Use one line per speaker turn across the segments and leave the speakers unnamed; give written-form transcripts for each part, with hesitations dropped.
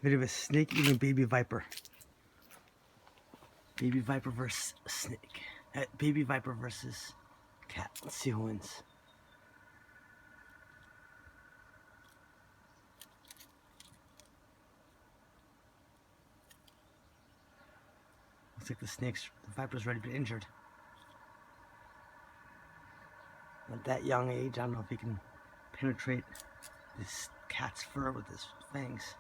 Video of a snake eating a baby viper. Baby viper versus snake. Baby viper versus cat. Let's see who wins. Looks like the viper's ready to be injured. At that young age, I don't know if he can penetrate this cat's fur with his fangs.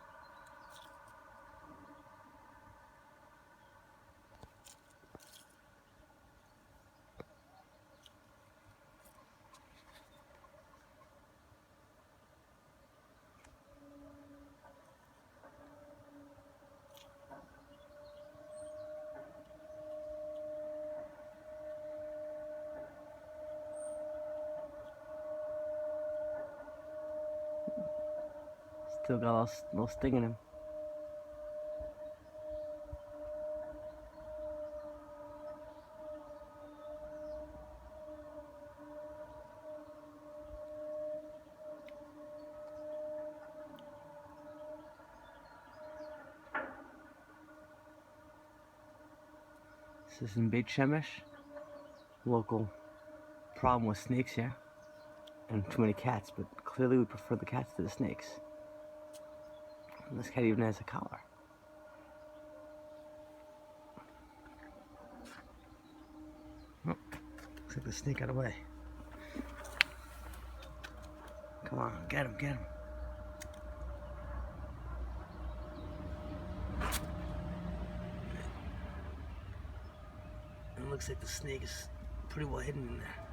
Still got a little sting in him. This is in Beit Shemesh. Local problem with snakes here. And too many cats, but clearly we prefer the cats to the snakes. And this cat even has a collar. Oh, looks like the snake got away. Come on, get him, get him. It looks like the snake is pretty well hidden in there.